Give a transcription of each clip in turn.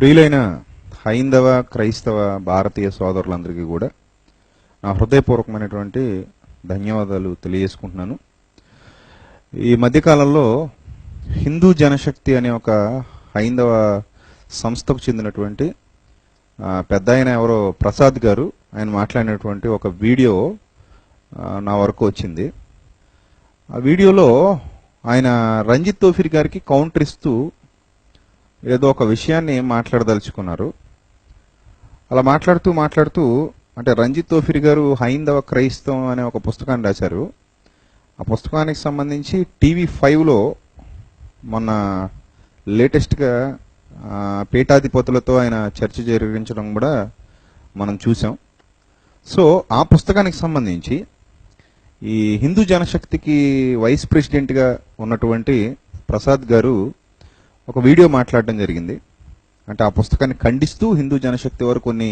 ప్రియులైన హైందవ క్రైస్తవ భారతీయ సోదరులందరికీ కూడా నా హృదయపూర్వకమైనటువంటి ధన్యవాదాలు తెలియజేసుకుంటున్నాను. ఈ మధ్యకాలంలో హిందూ జనశక్తి అనే ఒక హైందవ సంస్థకు చెందినటువంటి పెద్ద ఆయన ఎవరో ప్రసాద్ గారు ఆయన మాట్లాడినటువంటి ఒక వీడియో నా వరకు వచ్చింది. ఆ వీడియోలో ఆయన రంజిత్ తోఫిర్ గారికి కౌంటర్ ఇస్తూ ఏదో ఒక విషయాన్ని మాట్లాడదలుచుకున్నారు. అలా మాట్లాడుతూ అంటే రంజిత్ తోఫిర్ గారు హైందవ క్రైస్తవం అనే ఒక పుస్తకాన్ని రాశారు. ఆ పుస్తకానికి సంబంధించి TV5లో మొన్న లేటెస్ట్గా పీఠాధిపతులతో ఆయన చర్చ జరిగించడం కూడా మనం చూసాం. సో ఆ పుస్తకానికి సంబంధించి ఈ హిందూ జనశక్తికి వైస్ ప్రెసిడెంట్గా ఉన్నటువంటి ప్రసాద్ గారు ఒక వీడియో మాట్లాడడం జరిగింది. అంటే ఆ పుస్తకాన్ని ఖండిస్తూ హిందూ జనశక్తి వారు కొన్ని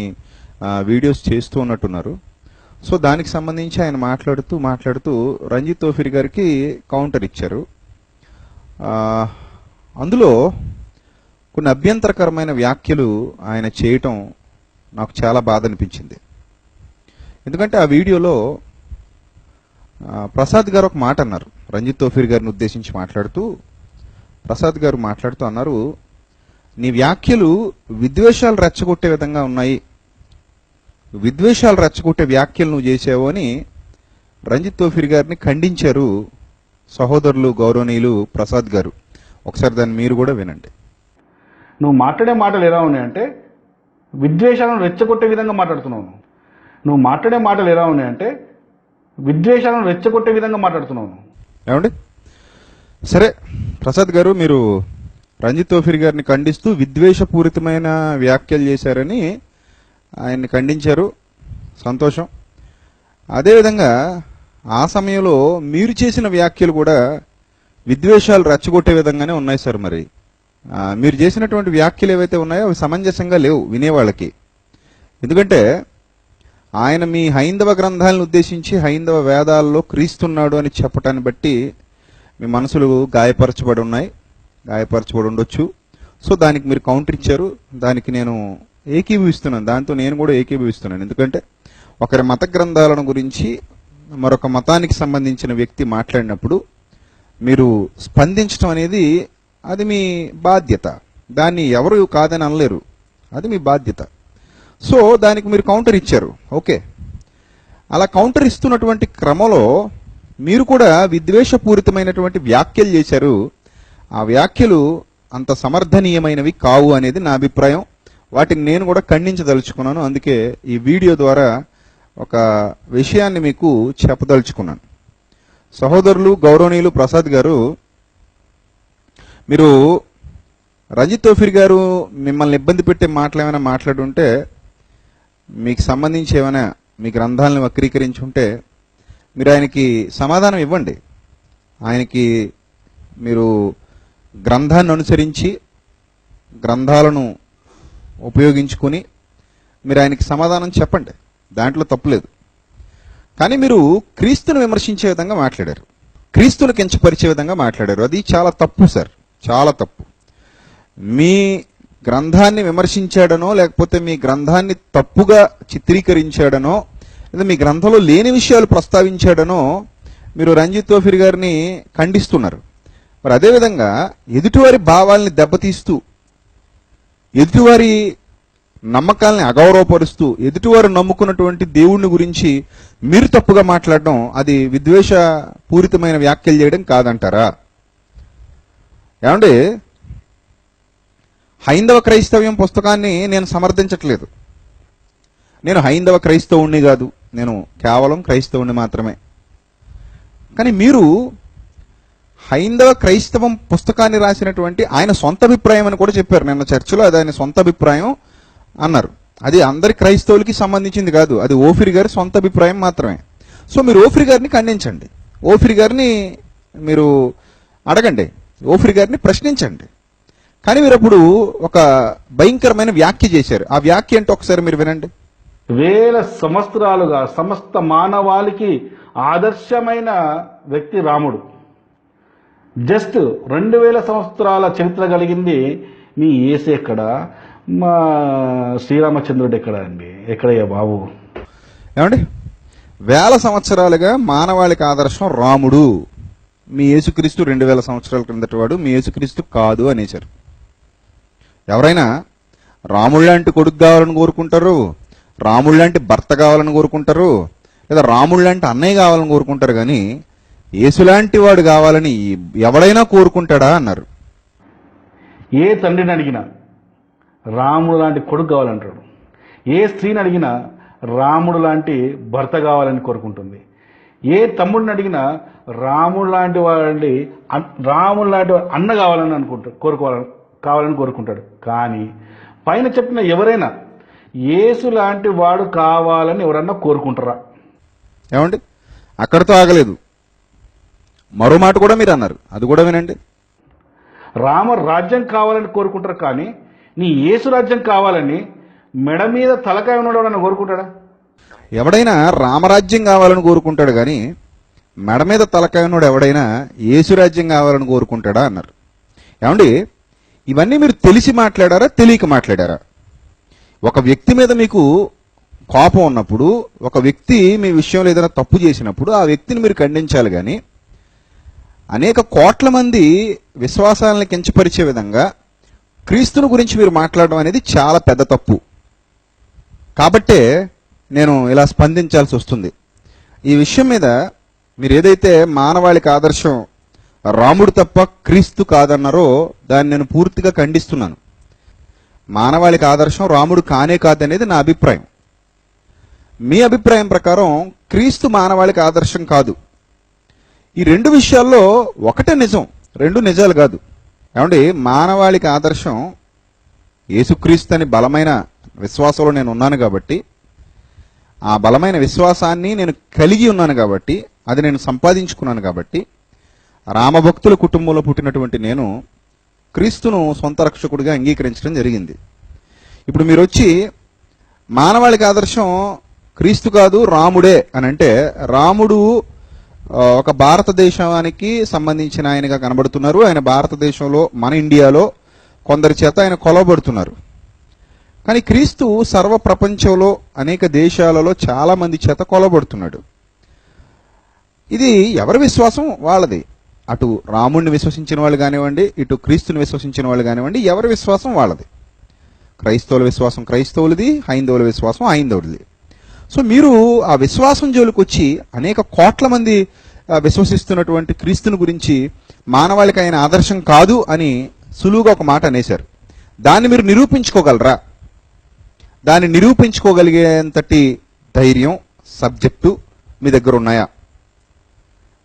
వీడియోస్ చేస్తూ ఉన్నట్టున్నారు. సో దానికి సంబంధించి ఆయన మాట్లాడుతూ రంజిత్ తోఫిర్ గారికి కౌంటర్ ఇచ్చారు. అందులో కొన్ని అభ్యంతరకరమైన వ్యాఖ్యలు ఆయన చేయటం నాకు చాలా బాధ అనిపించింది. ఎందుకంటే ఆ వీడియోలో ప్రసాద్ గారు ఒక మాట అన్నారు. రంజిత్ తోఫిర్ గారిని ఉద్దేశించి ప్రసాద్ గారు మాట్లాడుతూ అన్నారు, నీ వ్యాఖ్యలు విద్వేషాలు రెచ్చగొట్టే విధంగా ఉన్నాయి, విద్వేషాలు రెచ్చగొట్టే వ్యాఖ్యలు నువ్వు చేసావు అని రంజిత్ తోఫిర్ గారిని ఖండించారు సహోదరులు గౌరవనీయులు ప్రసాద్ గారు. ఒకసారి దాన్ని మీరు కూడా వినండి. నువ్వు మాట్లాడే మాటలు ఎలా ఉన్నాయంటే విద్వేషాలను రెచ్చగొట్టే విధంగా మాట్లాడుతున్నావు. నువ్వు మాట్లాడే మాటలు ఎలా ఉన్నాయంటే విద్వేషాలను రెచ్చగొట్టే విధంగా మాట్లాడుతున్నావు. ఏమండి? సరే ప్రసాద్ గారు, మీరు రంజిత్ తోఫిర్ గారిని ఖండిస్తూ విద్వేషపూరితమైన వ్యాఖ్యలు చేశారని ఆయన్ని ఖండించారు, సంతోషం. అదేవిధంగా ఆ సమయంలో మీరు చేసిన వ్యాఖ్యలు కూడా విద్వేషాలు రెచ్చగొట్టే విధంగానే ఉన్నాయి సార్. మరి మీరు చేసినటువంటి వ్యాఖ్యలు ఏవైతే ఉన్నాయో అవి సమంజసంగా లేవు వినేవాళ్ళకి. ఎందుకంటే ఆయన మీ హైందవ గ్రంథాలను ఉద్దేశించి హైందవ వేదాల్లో క్రీస్తున్నాడు అని చెప్పటాన్ని బట్టి మీ మనసులు గాయపరచబడి ఉండొచ్చు. సో దానికి మీరు కౌంటర్ ఇచ్చారు. దానికి నేను ఏకీభవిస్తున్నాను, దాంతో నేను కూడా ఏకీభవిస్తున్నాను. ఎందుకంటే ఒకరి మత గ్రంథాలను గురించి మరొక మతానికి సంబంధించిన వ్యక్తి మాట్లాడినప్పుడు మీరు స్పందించడం అనేది అది మీ బాధ్యత. దాన్ని ఎవరు కాదని అనలేరు, అది మీ బాధ్యత. సో దానికి మీరు కౌంటర్ ఇచ్చారు, ఓకే. అలా కౌంటర్ ఇస్తున్నటువంటి క్రమంలో మీరు కూడా విద్వేషపూరితమైనటువంటి వ్యాఖ్యలు చేశారు. ఆ వ్యాఖ్యలు అంత సమర్థనీయమైనవి కావు అనేది నా అభిప్రాయం. వాటిని నేను కూడా ఖండించదలుచుకున్నాను. అందుకే ఈ వీడియో ద్వారా ఒక విషయాన్ని మీకు చెప్పదలుచుకున్నాను. సహోదరులు గౌరవనీయులు ప్రసాద్ గారు, మీరు రంజిత్ తోఫిర్ గారు మిమ్మల్ని ఇబ్బంది పెట్టే మాటలు ఏమైనా మాట్లాడుంటే, మీకు సంబంధించి ఏమైనా మీ గ్రంథాలను వక్రీకరించి ఉంటే మీరు ఆయనకి సమాధానం ఇవ్వండి. ఆయనకి మీరు గ్రంథాన్ని అనుసరించి గ్రంథాలను ఉపయోగించుకొని మీరు ఆయనకి సమాధానం చెప్పండి, దాంట్లో తప్పులేదు. కానీ మీరు క్రీస్తును విమర్శించే విధంగా మాట్లాడారు, క్రీస్తును కించపరిచే విధంగా మాట్లాడారు. అది చాలా తప్పు సార్, చాలా తప్పు. మీ గ్రంథాన్ని విమర్శించాడనో లేకపోతే మీ గ్రంథాన్ని తప్పుగా చిత్రీకరించాడనో లేదా మీ గ్రంథంలో లేని విషయాలు ప్రస్తావించాడనో మీరు రంజిత్ తోఫిర్ గారిని ఖండిస్తున్నారు. మరి అదేవిధంగా ఎదుటివారి భావాల్ని దెబ్బతీస్తూ, ఎదుటివారి నమ్మకాలని అగౌరవపరుస్తూ, ఎదుటివారు నమ్ముకున్నటువంటి దేవుణ్ణి గురించి మీరు తప్పుగా మాట్లాడడం అది విద్వేష పూరితమైన వ్యాఖ్యలు చేయడం కాదంటారా? ఏమంటే హైందవ క్రైస్తవ్యం పుస్తకాన్ని నేను సమర్థించట్లేదు. నేను హైందవ క్రైస్తవుణ్ణి కాదు, నేను కేవలం క్రైస్తవుణ్ణి మాత్రమే. కానీ మీరు హైందవ క్రైస్తవం పుస్తకాన్ని రాసినటువంటి ఆయన సొంత అభిప్రాయం అని కూడా చెప్పారు నిన్న చర్చలో. అది ఆయన సొంత అభిప్రాయం అన్నారు. అది అందరి క్రైస్తవులకి సంబంధించింది కాదు, అది ఓఫిర్ గారి సొంత అభిప్రాయం మాత్రమే. సో మీరు ఓఫిర్ గారిని ఖండించండి, ఓఫిర్ గారిని మీరు అడగండి, ఓఫిర్ గారిని ప్రశ్నించండి. కానీ మీరు అప్పుడు ఒక భయంకరమైన వ్యాఖ్య చేశారు. ఆ వ్యాఖ్య ఏంటో ఒకసారి మీరు వినండి. వేల సంవత్సరాలుగా సమస్త మానవాళికి ఆదర్శమైన వ్యక్తి రాముడు. జస్ట్ 2000 సంవత్సరాల చరిత్ర కలిగింది మీ యేసు ఎక్కడ, మా శ్రీరామచంద్రుడు ఎక్కడ అండి, ఎక్కడయ్యా బాబు? ఏమండి, వేల సంవత్సరాలుగా మానవాళికి ఆదర్శం రాముడు, మీ యేసుక్రీస్తు 2000 సంవత్సరాల క్రిందటి వాడు, మీ యేసుక్రీస్తు కాదు అనేశారు. ఎవరైనా రాముడు లాంటి కొడుకు కావాలని కోరుకుంటారు, రాముడు లాంటి భర్త కావాలని కోరుకుంటారు, లేదా రాముడు లాంటి అన్నయ్య కావాలని కోరుకుంటారు, కానీ యేసులాంటి వాడు కావాలని ఎవడైనా కోరుకుంటాడా అన్నారు. ఏ తండ్రిని అడిగినా రాముడు లాంటి కొడుకు కావాలంటాడు. ఏ స్త్రీని అడిగినా రాముడు లాంటి భర్త కావాలని కోరుకుంటుంది. ఏ తమ్ముడిని అడిగినా రాముడు లాంటి అన్న కావాలని కావాలని కోరుకుంటాడు. కానీ పైన చెప్పిన ఎవరైనా యేసు లాంటి వాడు కావాలని ఎవరన్నా కోరుకుంటారా? ఏమండి, అక్కడితో ఆగలేదు, మరో మాట కూడా మీరు అన్నారు, అది కూడా వినండి. రామ రాజ్యం కావాలని కోరుకుంటారు, కానీ నీ యేసు రాజ్యం కావాలని మెడ మీద తలకాయ ఉన్నాడు అని కోరుకుంటాడా? ఎవడైనా రామరాజ్యం కావాలని కోరుకుంటాడు, కానీ మెడ మీద తలకాయ ఉన్నాడు ఎవడైనా యేసురాజ్యం కావాలని కోరుకుంటాడా అన్నారు. ఏమండి, ఇవన్నీ మీరు తెలిసి మాట్లాడారా, తెలియక మాట్లాడారా? ఒక వ్యక్తి మీద మీకు కోపం ఉన్నప్పుడు, ఒక వ్యక్తి మీ విషయంలో ఏదైనా తప్పు చేసినప్పుడు ఆ వ్యక్తిని మీరు ఖండించాలి, కానీ అనేక కోట్ల మంది విశ్వాసాలను కించపరిచే విధంగా క్రీస్తుని గురించి మీరు మాట్లాడడం అనేది చాలా పెద్ద తప్పు. కాబట్టే నేను ఇలా స్పందించాల్సి వస్తుంది. ఈ విషయం మీద మీరు ఏదైతే మానవాళికి ఆదర్శం రాముడు తప్ప క్రీస్తు కాదన్నారో దాన్ని నేను పూర్తిగా ఖండిస్తున్నాను. మానవాళికి ఆదర్శం రాముడు కానే కాదనేది నా అభిప్రాయం. మీ అభిప్రాయం ప్రకారం క్రీస్తు మానవాళికి ఆదర్శం కాదు. ఈ రెండు విషయాల్లో ఒకటే నిజం, రెండు నిజాలు కాదు. ఏమండి, మానవాళికి ఆదర్శం యేసుక్రీస్తు అని బలమైన విశ్వాసంలో నేను ఉన్నాను కాబట్టి, ఆ బలమైన విశ్వాసాన్ని నేను కలిగి ఉన్నాను కాబట్టి, అది నేను సంపాదించుకున్నాను కాబట్టి, రామభక్తుల కుటుంబంలో పుట్టినటువంటి నేను క్రీస్తును సొంత రక్షకుడిగా అంగీకరించడం జరిగింది. ఇప్పుడు మీరు వచ్చి మానవాళికి ఆదర్శం క్రీస్తు కాదు రాముడే అని అంటే, రాముడు ఒక భారతదేశానికి సంబంధించిన ఆయనగా కనబడుతున్నారు. ఆయన భారతదేశంలో, మన ఇండియాలో కొందరి చేత ఆయన కొలవబడుతున్నారు. కానీ క్రీస్తు సర్వ ప్రపంచంలో అనేక దేశాలలో చాలా మంది చేత కొలవబడుతున్నాడు. ఇది ఎవరి విశ్వాసం వాళ్ళది. అటు రాముడిని విశ్వసించిన వాళ్ళు కానివ్వండి, ఇటు క్రీస్తుని విశ్వసించిన వాళ్ళు కానివ్వండి, ఎవరి విశ్వాసం వాళ్ళది. క్రైస్తవుల విశ్వాసం క్రైస్తవులది, హైందవుల విశ్వాసం హైందవులది. సో మీరు ఆ విశ్వాసం జోలికి వచ్చి అనేక కోట్ల మంది విశ్వసిస్తున్నటువంటి క్రీస్తుని గురించి మానవాళికి ఆయన ఆదర్శం కాదు అని సులువుగా ఒక మాట అనేశారు. దాన్ని మీరు నిరూపించుకోగలరా? దాన్ని నిరూపించుకోగలిగేంతటి ధైర్యం, సబ్జెక్టు మీ దగ్గర ఉన్నాయా?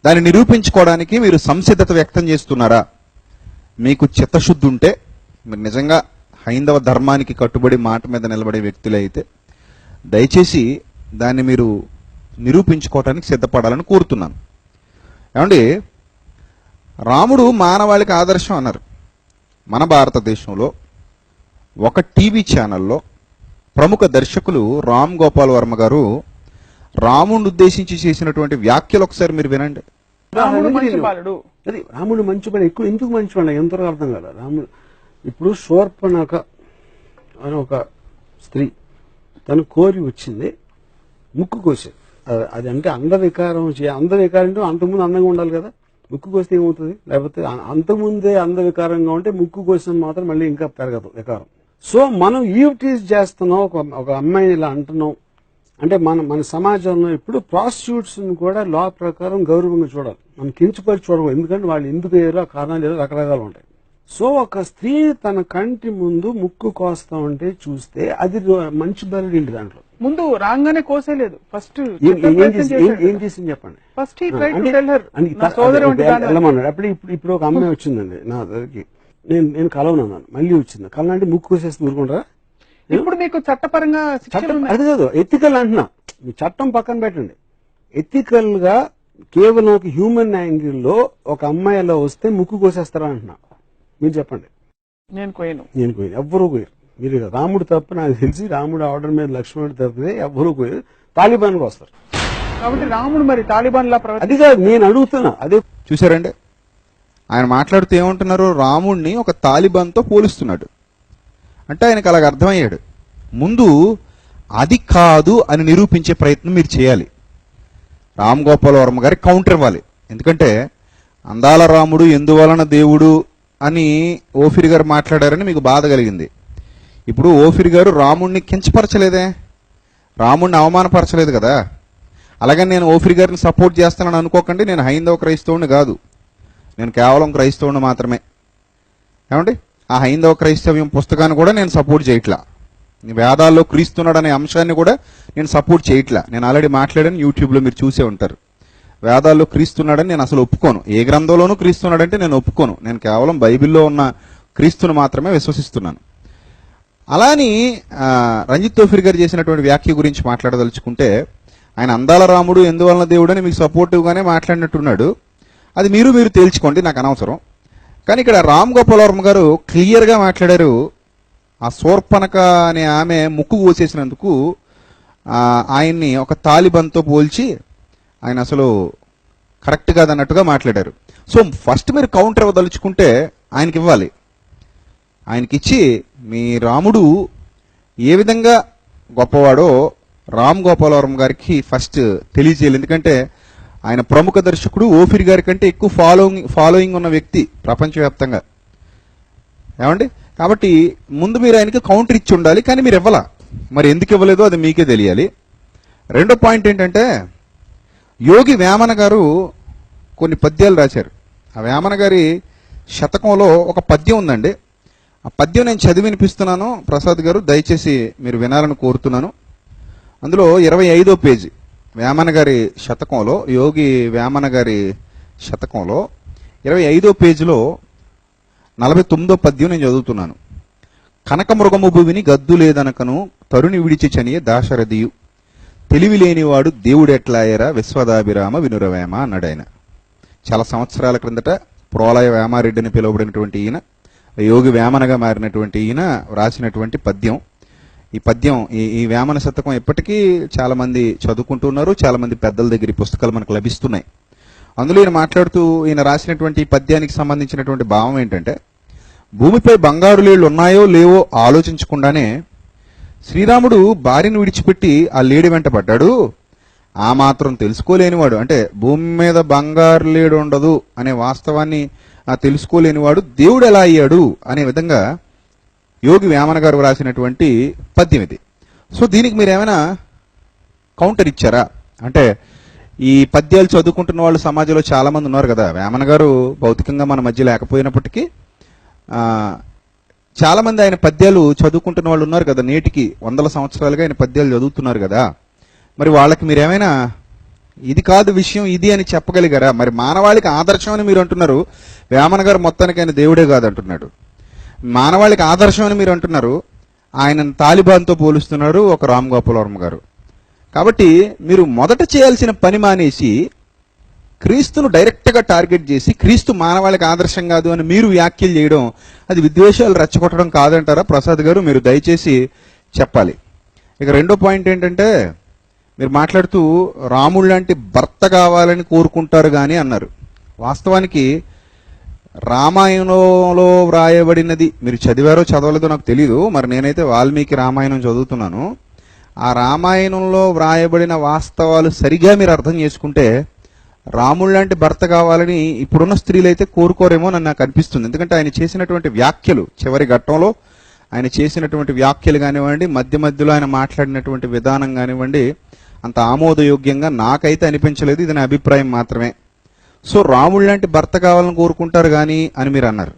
దాన్ని నిరూపించుకోవడానికి మీరు సంసిద్ధత వ్యక్తం చేస్తున్నారా? మీకు చిత్తశుద్ధి ఉంటే, మీరు నిజంగా హైందవ ధర్మానికి కట్టుబడి మాట మీద నిలబడే వ్యక్తులే అయితే దయచేసి దాన్ని మీరు నిరూపించుకోవటానికి సిద్ధపడాలని కోరుతున్నాను. ఏమండి, రాముడు మానవాళికి ఆదర్శం అన్నారు. మన భారతదేశంలో ఒక టీవీ ఛానల్లో ప్రముఖ దర్శకులు రామ్ గోపాల్ వర్మ గారు రాముడిని ఉద్దేశించి చేసినటువంటి వ్యాఖ్యలు ఒకసారి మీరు వినండి. రాముడు మంచి బాలుడు. అది రాముడు మంచి బాలుడు. ఎక్కువ ఎందుకు మంచి బాలుడు ఎంతవరకు అర్థం కాదు. రాముడు ఇప్పుడు శూర్పణఖ అని ఒక స్త్రీ తను కోరి వచ్చింది, ముక్కు కోసేది. అది అంటే అందవికారం అంటే అంతకుముందు అందంగా ఉండాలి కదా. ముక్కు కోస్తే ఏమవుతుంది? లేకపోతే అంతకుముందే అందవికారంగా ఉంటే ముక్కు కోసిన మాత్రం మళ్ళీ ఇంకా పెరగదు వికారం. సో మనం ఈవ్టీజ్ చేస్తున్నాం, ఒక అమ్మాయిని ఇలా అంటున్నాం అంటే మన సమాజంలో ఇప్పుడు ప్రాస్టిట్యూట్స్ కూడా లా ప్రకారం గౌరవంగా చూడాలి, మనం కించపరిచి చూడకూడదు. ఎందుకంటే వాళ్ళు ఎందుకు ఏదో ఆ కారణాలు ఏదో రకరకాలు ఉంటాయి. సో ఒక స్త్రీ తన కంటి ముందు ముక్కు కోస్తా ఉంటే చూస్తే అది మంచి బలుడు ఇంటి దాంట్లో ముందు రాగానే కోసేలేదు. ఫస్ట్ ఏం చేసింది చెప్పండి. ఫస్ట్ వెళ్ళమన్నాడు. ఇప్పుడు ఒక అమ్మాయి వచ్చిందండి నా దగ్గరికి, నేను కలవనన్నాను, మళ్ళీ వచ్చింది కలనంటే ముక్కు కోసేస్తే ఊరుకుంటారా? ఇప్పుడు మీకు చట్టపరంగా అది కాదు, ఎథికల్ అంటున్నా. మీ చట్టం పక్కన పెట్టండి. ఎథికల్ గా కేవలం ఒక హ్యూమన్ యాంగిల్లో ఒక అమ్మాయి అలా వస్తే ముక్కు కోసేస్తారా అంటున్నా. మీరు చెప్పండి. నేను కోయను. ఎవ్వరూ కోయరు. మీరు రాముడు తప్ప నాకు తెలిసి, రాముడు ఆర్డర్ మీద లక్ష్మణుడు తప్పితే ఎవ్వరూ కోయరు. తాలిబాన్ కు వస్తారు. కాబట్టి రాముడు మరి తాలిబాన్ లా అది కాదు నేను అడుగుతున్నా. అదే చూసారండి, ఆయన మాట్లాడుతూ ఏమంటున్నారు? రాముడిని ఒక తాలిబాన్తో పోలుస్తున్నాడు. అంటే ఆయనకు అలాగ అర్థమయ్యాడు. ముందు అది కాదు అని నిరూపించే ప్రయత్నం మీరు చేయాలి. రామ్ గోపాల్ వర్మ గారికి కౌంటర్ ఇవ్వాలి. ఎందుకంటే అందాల రాముడు ఎందువలన దేవుడు అని ఓఫిర్ గారు మాట్లాడారని మీకు బాధ కలిగింది. ఇప్పుడు ఓఫిర్ గారు రాముడిని కించపరచలేదే, రాముడిని అవమానపరచలేదు కదా. అలాగే నేను ఓఫిర్ గారిని సపోర్ట్ చేస్తానని అనుకోకండి. నేను హైందవ క్రైస్తవుని కాదు, నేను కేవలం క్రైస్తవుని మాత్రమే. ఏమండి, ఆ హైందవ క్రైస్తవ్యం పుస్తకాన్ని కూడా నేను సపోర్ట్ చేయట్లా. వేదాల్లో క్రీస్తున్నాడు అనే అంశాన్ని కూడా నేను సపోర్ట్ చేయట్లా. నేను ఆల్రెడీ మాట్లాడాను, యూట్యూబ్లో మీరు చూసే ఉంటారు. వేదాల్లో క్రీస్తున్నాడని నేను అసలు ఒప్పుకోను. ఏ గ్రంథంలోనూ క్రీస్తున్నాడంటే నేను ఒప్పుకోను. నేను కేవలం బైబిల్లో ఉన్న క్రీస్తును మాత్రమే విశ్వసిస్తున్నాను. అలాని రంజిత్ తోఫిర్ గారు చేసినటువంటి వ్యాఖ్య గురించి మాట్లాడదలుచుకుంటే, ఆయన అందాల రాముడు ఎందువలన దేవుడు అని మీకు సపోర్టివ్గానే మాట్లాడినట్టున్నాడు. అది మీరు తేల్చుకోండి, నాకు అనవసరం. కానీ ఇక్కడ రామ్ గోపాల్ వర్మ గారు క్లియర్గా మాట్లాడారు. ఆ శూర్పణఖ అనే ఆమె ముక్కు కోసేసినందుకు ఆయన్ని ఒక తాలిబాన్తో పోల్చి ఆయన అసలు కరెక్ట్ కాదన్నట్టుగా మాట్లాడారు. సో ఫస్ట్ మీరు కౌంటర్ ఇవ్వదలుచుకుంటే ఆయనకి ఇవ్వాలి. ఆయనకిచ్చి మీ రాముడు ఏ విధంగా గొప్పవాడో రామ్ గోపాల్ వర్మ గారికి ఫస్ట్ తెలియజేయాలి. ఎందుకంటే ఆయన ప్రముఖ దర్శకుడు, ఓఫిర్ గారి కంటే ఎక్కువ ఫాలోయింగ్ ఉన్న వ్యక్తి ప్రపంచవ్యాప్తంగా. ఏమండి, కాబట్టి ముందు మీరు ఆయనకి కౌంటర్ ఇచ్చి ఉండాలి. కానీ మీరు ఇవ్వాల. మరి ఎందుకు ఇవ్వలేదో అది మీకే తెలియాలి. రెండో పాయింట్ ఏంటంటే, యోగి వేమన గారు కొన్ని పద్యాలు రాశారు. ఆ వేమన గారి శతకంలో ఒక పద్యం ఉందండి. ఆ పద్యం నేను చదివి వినిపిస్తున్నాను. ప్రసాద్ గారు దయచేసి మీరు వినాలని కోరుతున్నాను. అందులో 25వ పేజీ వేమన గారి శతకంలో, యోగి వేమన గారి శతకంలో 25వ పేజీలో 49వ పద్యం నేను చదువుతున్నాను. కనక మృగము భువిని గద్దు లేదనకను తరుణి విడిచి చనియ దాశరథియు తెలివి లేనివాడు దేవుడెట్లాయరా విశ్వదాభిరామ వినురవేమ అన్నాడు ఆయన. చాలా సంవత్సరాల క్రిందట ప్రోలయ వేమారెడ్డిని పిలువబడినటువంటి ఈయన, యోగి వేమనగా మారినటువంటి ఈయన రాసినటువంటి పద్యం. ఈ పద్యం, ఈ వేమన శతకం ఇప్పటికీ చాలా మంది చదువుకుంటున్నారు. చాలా మంది పెద్దల దగ్గర ఈ పుస్తకాలు మనకు లభిస్తున్నాయి. అందులో ఈయన మాట్లాడుతూ ఈయన రాసినటువంటి ఈ పద్యానికి సంబంధించినటువంటి భావం ఏంటంటే, భూమిపై బంగారు లేళ్లు ఉన్నాయో లేవో ఆలోచించకుండానే శ్రీరాముడు భార్యను విడిచిపెట్టి ఆ లేడి వెంట పడ్డాడు. ఆ మాత్రం తెలుసుకోలేనివాడు, అంటే భూమి మీద బంగారు లేడు ఉండదు అనే వాస్తవాన్ని తెలుసుకోలేనివాడు దేవుడు ఎలా అయ్యాడు అనే విధంగా యోగి వేమన గారు రాసినటువంటి పద్యం ఇది. సో దీనికి మీరు ఏమైనా కౌంటర్ ఇచ్చారా? అంటే ఈ పద్యాలు చదువుకుంటున్న వాళ్ళు సమాజంలో చాలా మంది ఉన్నారు కదా. వేమన గారు భౌతికంగా మన మధ్య లేకపోయినప్పటికీ చాలా మంది ఆయన పద్యాలు చదువుకుంటున్న వాళ్ళు ఉన్నారు కదా. నేటికి 100 సంవత్సరాలుగా ఆయన పద్యాలు చదువుతున్నారు కదా. మరి వాళ్ళకి మీరేమైనా ఇది కాదు విషయం ఇది అని చెప్పగలిగారా? మరి మానవాళికి ఆదర్శం అని మీరు అంటున్నారు, వేమన గారు మొత్తానికి ఆయన దేవుడే కాదు అంటున్నాడు. మానవాళికి ఆదర్శం అని మీరు అంటున్నారు, ఆయన తాలిబాన్తో పోలుస్తున్నారు ఒక రామ్ గోపాల్ వర్మ గారు. కాబట్టి మీరు మొదట చేయాల్సిన పని మానేసి క్రీస్తును డైరెక్ట్గా టార్గెట్ చేసి క్రీస్తు మానవాళికి ఆదర్శం కాదు అని మీరు వ్యాఖ్యలు చేయడం, అది విద్వేషాలు రెచ్చగొట్టడం కాదంటారా? ప్రసాద్ గారు మీరు దయచేసి చెప్పాలి. ఇక రెండో పాయింట్ ఏంటంటే, మీరు మాట్లాడుతూ రాముడు లాంటి భర్త కావాలని కోరుకుంటారు కానీ అన్నారు. వాస్తవానికి రామాయణంలో వ్రాయబడినది మీరు చదివారో చదవలేదో నాకు తెలీదు. మరి నేనైతే వాల్మీకి రామాయణం చదువుతున్నాను. ఆ రామాయణంలో వ్రాయబడిన వాస్తవాలు సరిగా మీరు అర్థం చేసుకుంటే రాముడు లాంటి భర్త కావాలని ఇప్పుడున్న స్త్రీలు అయితే కోరుకోరేమో అని నాకు అనిపిస్తుంది. ఎందుకంటే ఆయన చేసినటువంటి వ్యాఖ్యలు, చివరి ఘట్టంలో ఆయన చేసినటువంటి వ్యాఖ్యలు కానివ్వండి, మధ్యలో ఆయన మాట్లాడినటువంటి విధానం కానివ్వండి, అంత ఆమోదయోగ్యంగా నాకైతే అనిపించలేదు. ఇది నా అభిప్రాయం మాత్రమే. సో రాముడు లాంటి భర్త కావాలని కోరుకుంటారు కానీ అని మీరు అన్నారు.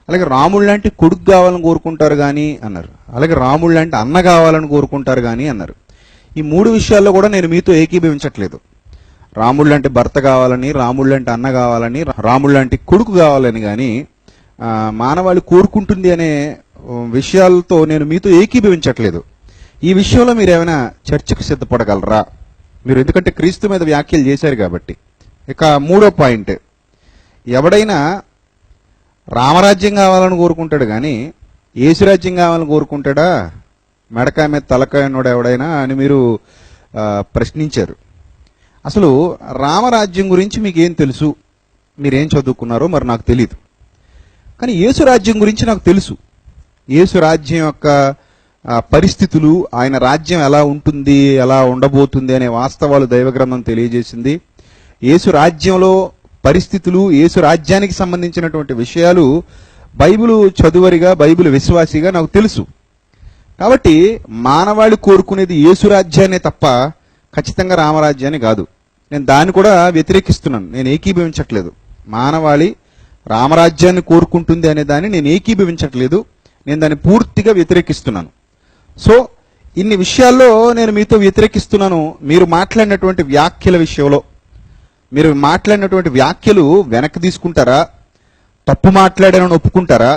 అలాగే రాముడు లాంటి కొడుకు కావాలని కోరుకుంటారు కానీ అన్నారు. అలాగే రాముడు లాంటి అన్న కావాలని కోరుకుంటారు కానీ అన్నారు. ఈ 3 విషయాల్లో కూడా నేను మీతో ఏకీభవించట్లేదు. రాముడు లాంటి భర్త కావాలని, రాముడు లాంటి అన్న కావాలని, రాముడు లాంటి కొడుకు కావాలని కానీ మానవాళి కోరుకుంటుంది అనే విషయాలతో నేను మీతో ఏకీభవించట్లేదు. ఈ విషయంలో మీరు ఏమైనా చర్చకు సిద్ధపడగలరా? మీరు ఎందుకంటే క్రీస్తు మీద వ్యాఖ్యలు చేశారు కాబట్టి. ఇక మూడో పాయింట్, ఎవడైనా రామరాజ్యం కావాలని కోరుకుంటాడు కానీ యేసురాజ్యం కావాలని కోరుకుంటాడా? మెడకాయ మీద తలకాయ ఉన్నోడు ఎవడైనా అని మీరు ప్రశ్నించారు. అసలు రామరాజ్యం గురించి మీకేం తెలుసు? మీరేం చదువుకున్నారో మరి నాకు తెలీదు. కానీ యేసు రాజ్యం గురించి నాకు తెలుసు. యేసు రాజ్యం యొక్క పరిస్థితులు, ఆయన రాజ్యం ఎలా ఉంటుంది, ఎలా ఉండబోతుంది అనే వాస్తవాలు దైవగ్రంథం తెలియజేసింది. యేసు రాజ్యంలో పరిస్థితులు, యేసు రాజ్యానికి సంబంధించినటువంటి విషయాలు బైబిల్ చదువరిగా, బైబిల్ విశ్వాసిగా నాకు తెలుసు. కాబట్టి మానవాళి కోరుకునేది యేసు రాజ్యాన్నే తప్ప ఖచ్చితంగా రామరాజ్యాన్ని కాదు. నేను దాన్ని కూడా వ్యతిరేకిస్తున్నాను, నేను ఏకీభవించట్లేదు. మానవాళి రామరాజ్యాన్ని కోరుకుంటుంది అనే దాన్ని నేను ఏకీభవించట్లేదు, నేను దాన్ని పూర్తిగా వ్యతిరేకిస్తున్నాను. సో ఇన్ని విషయాల్లో నేను మీతో వ్యతిరేకిస్తున్నాను. మీరు మాట్లాడినటువంటి వ్యాఖ్యల విషయంలో, మీరు మాట్లాడినటువంటి వ్యాఖ్యలు వెనక్కి తీసుకుంటారా, తప్పు మాట్లాడానని ఒప్పుకుంటారా,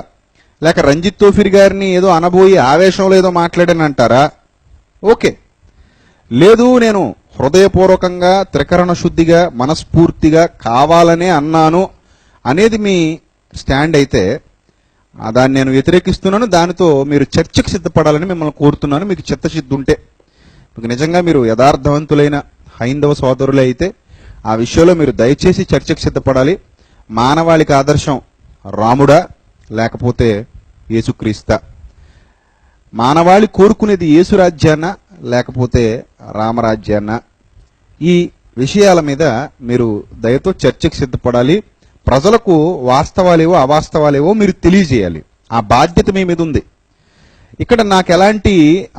లేక రంజిత్ తోఫీర్ గారిని ఏదో అనబోయి ఆవేశంలో ఏదో మాట్లాడాను అంటారా? ఓకే. లేదు, నేను హృదయపూర్వకంగా, త్రికరణ శుద్ధిగా, మనస్ఫూర్తిగా కావాలనే అన్నాను అనేది మీ స్టాండ్ అయితే దాన్ని నేను వ్యతిరేకిస్తున్నాను. దానితో మీరు చర్చకు సిద్ధపడాలని మిమ్మల్ని కోరుతున్నాను. మీకు చిత్తశుద్ధి ఉంటే, మీకు నిజంగా మీరు యథార్థవంతులైన హైందవ సోదరులే అయితే ఆ విషయంలో మీరు దయచేసి చర్చకు సిద్ధపడాలి. మానవాళికి ఆదర్శం రాముడా లేకపోతే యేసుక్రీస్తా? మానవాళి కోరుకునేది యేసు రాజ్యాన్న లేకపోతే రామరాజ్యాన్న? ఈ విషయాల మీద మీరు దయతో చర్చకు సిద్ధపడాలి. ప్రజలకు వాస్తవాలేవో అవాస్తవాలేవో మీరు తెలియజేయాలి. ఆ బాధ్యత మీ మీద ఉంది. ఇక్కడ నాకు ఎలాంటి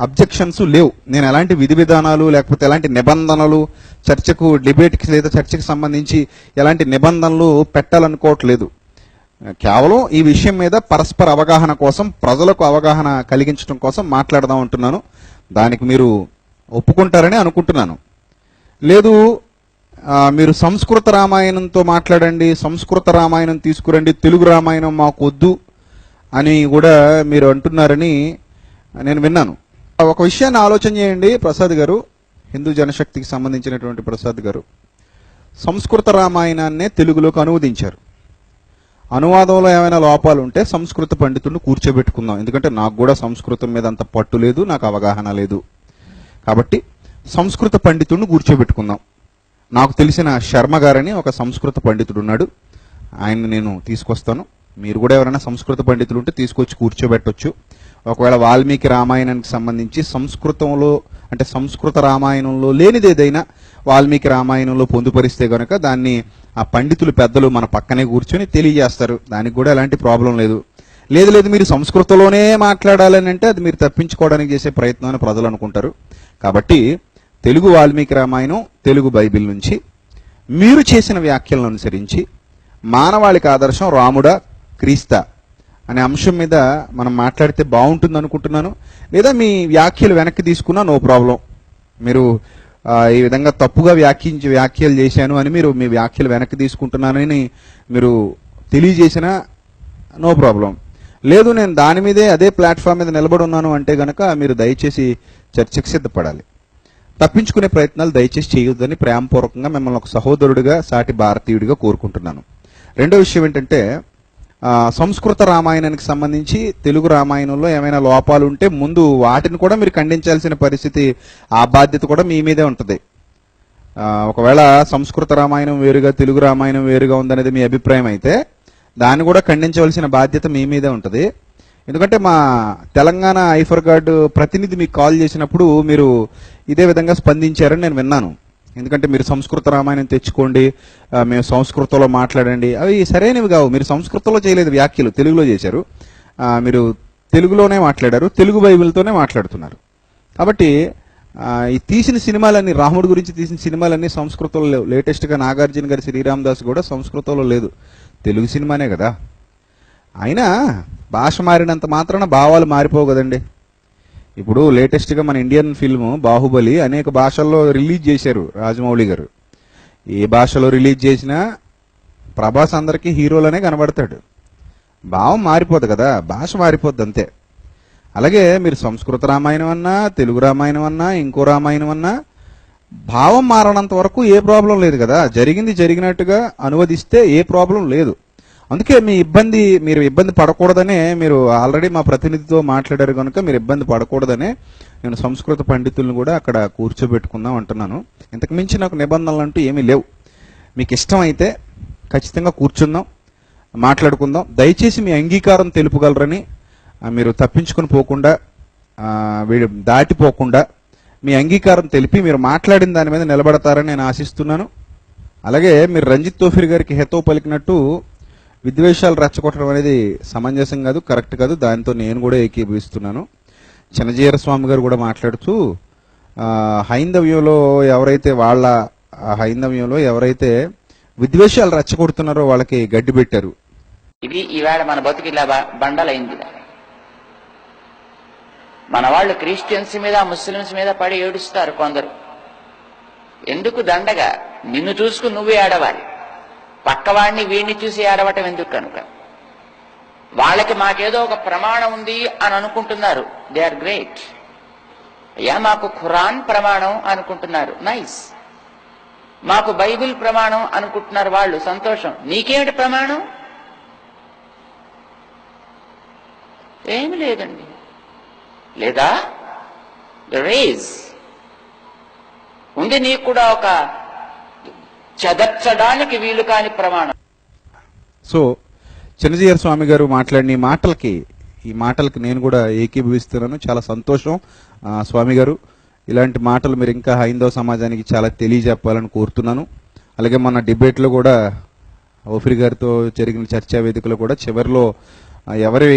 అబ్జెక్షన్స్ లేవు. నేను ఎలాంటి విధి విధానాలు లేకపోతే ఎలాంటి నిబంధనలు చర్చకు, డిబేట్కి లేదా చర్చకు సంబంధించి ఎలాంటి నిబంధనలు పెట్టాలనుకోవట్లేదు. కేవలం ఈ విషయం మీద పరస్పర అవగాహన కోసం, ప్రజలకు అవగాహన కలిగించడం కోసం మాట్లాడదాం అంటున్నాను. దానికి మీరు ఒప్పుకుంటారని అనుకుంటున్నాను. లేదు, మీరు సంస్కృత రామాయణంతో మాట్లాడండి, సంస్కృత రామాయణం తీసుకురండి, తెలుగు రామాయణం మాకు వద్దు అని కూడా మీరు అంటున్నారని నేను విన్నాను. ఒక విషయాన్ని ఆలోచన చేయండి ప్రసాద్ గారు, హిందూ జనశక్తికి సంబంధించినటువంటి ప్రసాద్ గారు. సంస్కృత రామాయణాన్నే తెలుగులోకి అనువదించారు. అనువాదంలో ఏమైనా లోపాలు ఉంటే సంస్కృత పండితుడిని కూర్చోబెట్టుకుందాం. ఎందుకంటే నాకు కూడా సంస్కృతం మీద అంత పట్టు లేదు, నాకు అవగాహన లేదు. కాబట్టి సంస్కృత పండితుడిని కూర్చోబెట్టుకుందాం. నాకు తెలిసిన శర్మ గారని ఒక సంస్కృత పండితుడు ఉన్నాడు, ఆయన్ని నేను తీసుకొస్తాను. మీరు కూడా ఎవరైనా సంస్కృత పండితులు ఉంటే తీసుకొచ్చి కూర్చోబెట్టొచ్చు. ఒకవేళ వాల్మీకి రామాయణానికి సంబంధించి సంస్కృతంలో, అంటే సంస్కృత రామాయణంలో లేనిది ఏదైనా వాల్మీకి రామాయణంలో పొందుపరిస్తే గనక దాన్ని ఆ పండితులు పెద్దలు మన పక్కనే కూర్చొని తెలియజేస్తారు. దానికి కూడా ఎలాంటి ప్రాబ్లం లేదు. లేదు మీరు సంస్కృతంలోనే మాట్లాడాలని అంటే అది మీరు తప్పించుకోవడానికి చేసే ప్రయత్నం అని ప్రజలు అనుకుంటారు. కాబట్టి తెలుగు వాల్మీకి రామాయణం, తెలుగు బైబిల్ నుంచి మీరు చేసిన వ్యాఖ్యలను అనుసరించి మానవాళికి ఆదర్శం రాముడా క్రీస్తా అనే అంశం మీద మనం మాట్లాడితే బాగుంటుంది అనుకుంటున్నాను. లేదా మీ వ్యాఖ్యలు వెనక్కి తీసుకున్నా నో ప్రాబ్లం. మీరు ఈ విధంగా తప్పుగా వ్యాఖ్యలు చేశాను అని మీరు మీ వ్యాఖ్యలు వెనక్కి తీసుకుంటున్నానని మీరు తెలియజేసినా నో ప్రాబ్లం. లేదు, నేను దాని మీదే అదే ప్లాట్ఫామ్ మీద నిలబడి ఉన్నాను అంటే గనక మీరు దయచేసి చర్చకు సిద్ధపడాలి. తప్పించుకునే ప్రయత్నాలు దయచేసి చేయొద్దని ప్రేమపూర్వకంగా మిమ్మల్ని ఒక సహోదరుడిగా, సాటి భారతీయుడిగా కోరుకుంటున్నాను. రెండో విషయం ఏంటంటే, సంస్కృత రామాయణానికి సంబంధించి తెలుగు రామాయణంలో ఏమైనా లోపాలు ఉంటే ముందు వాటిని కూడా మీరు ఖండించాల్సిన పరిస్థితి, ఆ బాధ్యత కూడా మీ మీదే ఉంటుంది. ఒకవేళ సంస్కృత రామాయణం వేరుగా, తెలుగు రామాయణం వేరుగా ఉందనేది మీ అభిప్రాయం అయితే దాన్ని కూడా ఖండించవలసిన బాధ్యత మీ మీదే ఉంటుంది. ఎందుకంటే మా తెలంగాణ ఐఫర్ గార్డ్ ప్రతినిధి మీకు కాల్ చేసినప్పుడు మీరు ఇదే విధంగా స్పందించారని నేను విన్నాను. ఎందుకంటే మీరు సంస్కృత రామాయణం తెచ్చుకోండి, మేము సంస్కృతంలో మాట్లాడండి, అవి సరైనవి కావు. మీరు సంస్కృతంలో చేయలేదు వ్యాఖ్యలు, తెలుగులో చేశారు. మీరు తెలుగులోనే మాట్లాడారు, తెలుగు బైబిల్తోనే మాట్లాడుతున్నారు. కాబట్టి ఈ తీసిన సినిమాలన్నీ, రాముడి గురించి తీసిన సినిమాలన్నీ సంస్కృతంలో లేవు. లేటెస్ట్గా నాగార్జున గారి శ్రీరామ్ దాస్ కూడా సంస్కృతంలో లేదు, తెలుగు సినిమానే కదా. అయినా భాష మారినంత మాత్రాన భావాలు మారిపోవు కదండి. ఇప్పుడు లేటెస్ట్గా మన ఇండియన్ ఫిల్మ్ బాహుబలి అనేక భాషల్లో రిలీజ్ చేశారు రాజమౌళి గారు. ఏ భాషలో రిలీజ్ చేసినా ప్రభాస్ అందరికీ హీరోలనే కనబడతాడు. భావం మారిపోదు కదా, భాష మారిపోద్ది అంతే. అలాగే మీరు సంస్కృత రామాయణం అన్నా, తెలుగు రామాయణం అన్నా, ఇంకో రామాయణం అన్నా భావం మారనంత వరకు ఏ ప్రాబ్లం లేదు కదా. జరిగింది జరిగినట్టుగా అనువదిస్తే ఏ ప్రాబ్లం లేదు. అందుకే మీరు ఇబ్బంది పడకూడదనే, మీరు ఆల్రెడీ మా ప్రతినిధితో మాట్లాడారు కనుక మీరు ఇబ్బంది పడకూడదనే నేను సంస్కృత పండితులను కూడా అక్కడ కూర్చోబెట్టుకుందాం అంటున్నాను. ఇంతకు మించి నాకు నిబంధనలు అంటూ ఏమీ లేవు. మీకు ఇష్టం అయితే ఖచ్చితంగా కూర్చుందాం, మాట్లాడుకుందాం. దయచేసి మీ అంగీకారం తెలుపగలరని మీరు తప్పించుకొని పోకుండా వీడు దాటిపోకుండా మీ అంగీకారం తెలిపి మీరు మాట్లాడిన దాని మీద నిలబడతారని నేను ఆశిస్తున్నాను. అలాగే మీరు రంజిత్ తోఫీర్ గారికి హితవు పలికినట్టు విద్వేషాలు రెచ్చగొట్టడం అనేది సమంజసం కాదు, కరెక్ట్ కాదు. దాంతో నేను కూడా ఏకీభవిస్తున్నాను. చిన్నజీర స్వామి గారు కూడా మాట్లాడుతూ హైందవ్యంలో ఎవరైతే విద్వేషాలు రెచ్చగొడుతున్నారో వాళ్ళకి గడ్డి పెట్టారు. ఇది ఈవేళ మన బతుకు ఇలా బండలైంది. మన వాళ్ళు క్రిస్టియన్స్ మీద ముస్లిమ్స్ మీద పడి ఏడుస్తారు కొందరు. ఎందుకు దండగా? నిన్ను చూసుకుని నువ్వే ఏడవాలి, పక్కవాడిని వీడిని చూసి ఏడవటం ఎందుకు? కనుక వాళ్ళకి మాకేదో ఒక ప్రమాణం ఉంది అని అనుకుంటున్నారు. They are great. అయ్యా మాకు ఖురాన్ ప్రమాణం అనుకుంటున్నారు, నైస్. మాకు బైబిల్ ప్రమాణం అనుకుంటున్నారు వాళ్ళు, సంతోషం. నీకేమిటి ప్రమాణం? ఏమి లేదండి. లేదా రేజ్ ఉంది, నీకు కూడా ఒక చదర్చడానికి వీలు కాని ప్రమాణం. సో చిన్నజీయర్ స్వామి గారు మాట్లాడిన ఈ మాటలకి నేను కూడా ఏకీభవిస్తున్నాను. చాలా సంతోషం స్వామి గారు. ఇలాంటి మాటలు మీరు ఇంకా హైందవ సమాజానికి చాలా తెలియజెప్పాలని కోరుతున్నాను. అలాగే మన డిబేట్లో కూడా ఓఫిర్ గారితో జరిగిన చర్చా వేదికలో కూడా చివరిలో ఎవరి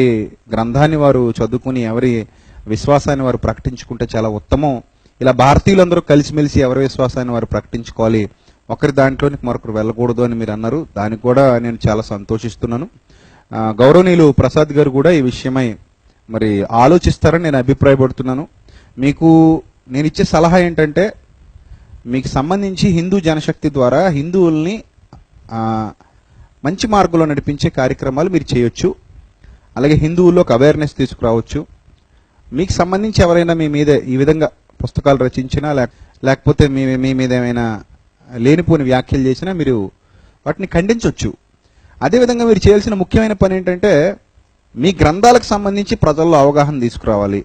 గ్రంథాన్ని వారు చదువుకుని ఎవరి విశ్వాసాన్ని వారు ప్రకటించుకుంటే చాలా ఉత్తమం. ఇలా భారతీయులందరూ కలిసిమెలిసి ఎవరి విశ్వాసాన్ని వారు ప్రకటించుకోవాలి, ఒకరి దాంట్లోనికి మరొకరు వెళ్ళకూడదు అని మీరు అన్నారు. దానికి కూడా నేను చాలా సంతోషిస్తున్నాను. గౌరవనీయులు ప్రసాద్ గారు కూడా ఈ విషయమై మరి ఆలోచిస్తారని నేను అభిప్రాయపడుతున్నాను. మీకు నేను ఇచ్చే సలహా ఏంటంటే, మీకు సంబంధించి హిందూ జనశక్తి ద్వారా హిందువుల్ని మంచి మార్గంలో నడిపించే కార్యక్రమాలు మీరు చేయొచ్చు. అలాగే హిందువుల్లోకి అవేర్నెస్ తీసుకురావచ్చు. మీకు సంబంధించి ఎవరైనా మీ మీద ఈ విధంగా పుస్తకాలు రచించినా లేకపోతే మీ మీద ఏమైనా లేనిపోని వ్యాఖ్యలు చేసినా మీరు వాటిని ఖండించవచ్చు. అదేవిధంగా మీరు చేయాల్సిన ముఖ్యమైన పని ఏంటంటే, మీ గ్రంథాలకు సంబంధించి ప్రజల్లో అవగాహన తీసుకురావాలి.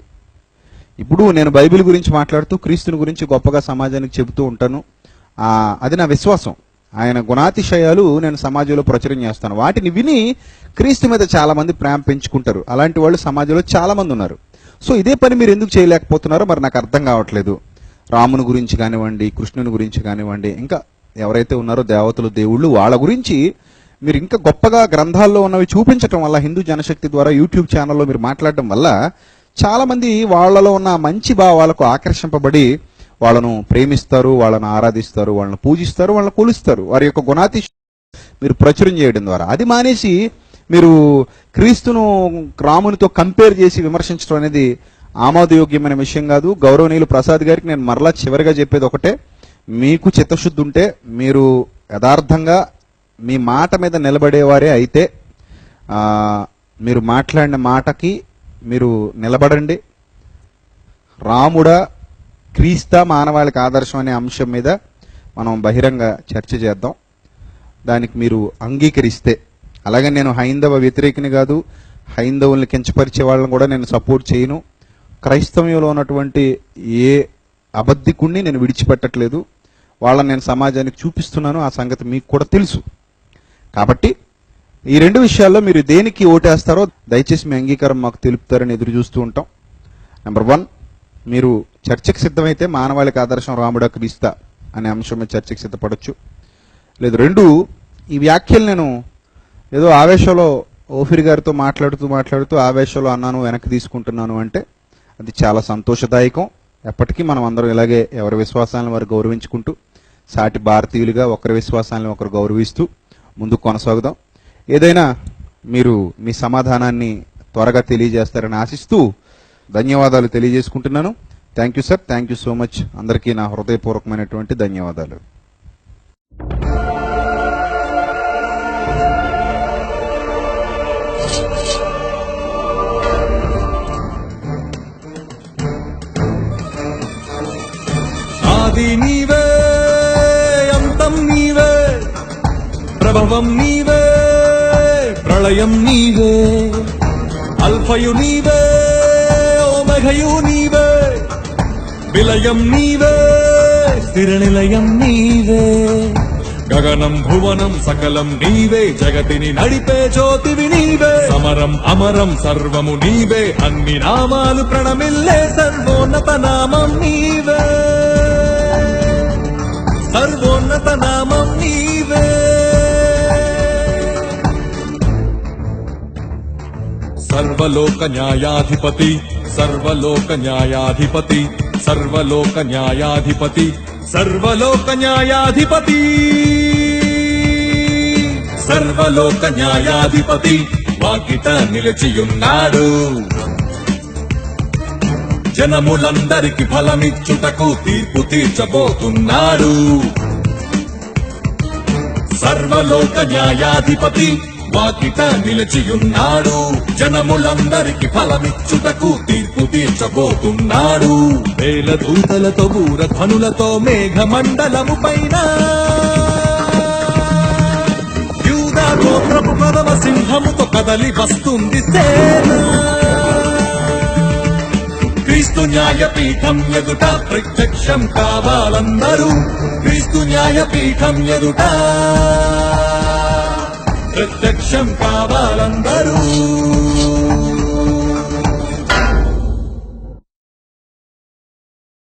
ఇప్పుడు నేను బైబిల్ గురించి మాట్లాడుతూ క్రీస్తుని గురించి గొప్పగా సమాజానికి చెబుతూ ఉంటాను. అది నా విశ్వాసం. ఆయన గుణాతిశయాలు నేను సమాజంలో ప్రచురం చేస్తాను. వాటిని విని క్రీస్తు మీద చాలా మంది ప్రేమ పెంచుకుంటారు. అలాంటి వాళ్ళు సమాజంలో చాలా మంది ఉన్నారు. సో ఇదే పని మీరు ఎందుకు చేయలేకపోతున్నారో మరి నాకు అర్థం కావట్లేదు. రాముని గురించి కానివ్వండి, కృష్ణుని గురించి కానివ్వండి, ఇంకా ఎవరైతే ఉన్నారో దేవతలు, దేవుళ్ళు, వాళ్ళ గురించి మీరు ఇంకా గొప్పగా గ్రంథాల్లో ఉన్నవి చూపించటం వల్ల, హిందూ జనశక్తి ద్వారా యూట్యూబ్ ఛానల్లో మీరు మాట్లాడడం వల్ల చాలా మంది వాళ్ళలో ఉన్న మంచి భావాలకు ఆకర్షింపబడి వాళ్ళను ప్రేమిస్తారు, వాళ్ళను ఆరాధిస్తారు, వాళ్ళను పూజిస్తారు, వాళ్ళని కొలుస్తారు. వారి యొక్క గుణాతి మీరు ప్రచురం చేయడం ద్వారా అది మానేసి మీరు క్రీస్తును రామునితో కంపేర్ చేసి విమర్శించడం అనేది ఆమోదయోగ్యమైన విషయం కాదు. గౌరవనీయులు ప్రసాద్ గారికి నేను మరలా చివరిగా చెప్పేది ఒకటే, మీకు చిత్తశుద్ధి ఉంటే మీరు యథార్థంగా మీ మాట మీద నిలబడేవారే అయితే మీరు మాట్లాడిన మాటకి మీరు నిలబడండి. రాముడా క్రీస్తా మానవాళికి ఆదర్శం అనే అంశం మీద మనం బహిరంగ చర్చ చేద్దాం. దానికి మీరు అంగీకరిస్తే, అలాగే నేను హైందవ వ్యతిరేకిని కాదు, హైందవుల్ని కించపరిచే వాళ్ళని కూడా నేను సపోర్ట్ చేయను. క్రైస్తవ్యంలో ఉన్నటువంటి ఏ అబద్ధికుణ్ణి నేను విడిచిపెట్టట్లేదు. వాళ్ళని నేను సమాజానికి చూపిస్తున్నాను. ఆ సంగతి మీకు కూడా తెలుసు. కాబట్టి ఈ రెండు విషయాల్లో మీరు దేనికి ఓటేస్తారో దయచేసి మీ అంగీకారం మాకు తెలుపుతారని ఎదురు చూస్తూ ఉంటాం. నెంబర్ 1, మీరు చర్చకు సిద్ధమైతే మానవాళికి ఆదర్శం రాముడా క్రీస్తా అనే అంశం మీద చర్చకు సిద్ధపడవచ్చు. లేదు 2, ఈ వ్యాఖ్యలు నేను ఏదో ఆవేశంలో ఓఫిర్ గారితో మాట్లాడుతూ ఆవేశంలో అన్నాను, వెనక్కి తీసుకుంటున్నాను అంటే అది చాలా సంతోషదాయకం. ఎప్పటికీ మనం అందరం ఇలాగే ఎవరి విశ్వాసాలను వారు గౌరవించుకుంటూ సాటి భారతీయులుగా ఒకరి విశ్వాసాలను ఒకరు గౌరవిస్తూ ముందుకు కొనసాగుదాం. ఏదైనా మీరు మీ సమాధానాన్ని త్వరగా తెలియజేస్తారని ఆశిస్తూ ధన్యవాదాలు తెలియజేసుకుంటున్నాను. Thank you sir, thank you so much. అందరికీ నా హృదయపూర్వకమైనటువంటి ధన్యవాదాలు. ఆది నీవే, అంతం నీవే, ప్రభవం నీవే, ప్రళయం నీవే, అల్ఫయు నీవే, ఓమఘయు నీవే, విలయం నీవే, స్థిర నిలయం నీవే, గగనం భువనం సకలం నీవే, జగతిని నడిపే జ్యోతివి నీవే. సమరం అమరం సర్వము నీవే, అన్ని నామాలు ప్రణమిల్లే సర్వోన్నత నామం నీవే, సర్వోన్నత నామం నీవే. సర్వలోక న్యాయాధిపతి, సర్వలోక న్యాయాధిపతి, సర్వలోక న్యాయాధిపతి, సర్వలోక న్యాయాధిపతి, సర్వలోక న్యాయాధిపతి వాకిట నిలిచియున్నాడు. జనములందరికి ఫలమిచ్చుటకు తీర్పు తీర్చబోతున్నాడు. సర్వలోక న్యాయాధిపతి వాకిట నిలిచియున్నాడు. జనములందరికి ఫలమిచ్చుటకు తీర్పు తీర్చబోతున్నాడు. వేల దూతలతో బూరధ్వనులతో మేఘమండలము పైన యూదా గోత్రపు ప్రథమ సింహముతో కదలి వస్తుంది సేన. క్రీస్తు న్యాయపీఠం ఎదుట ప్రత్యక్షం కావాలందరూ, క్రీస్తు న్యాయపీఠం ఎదుట ప్రత్యక్షం కావాలందరూ.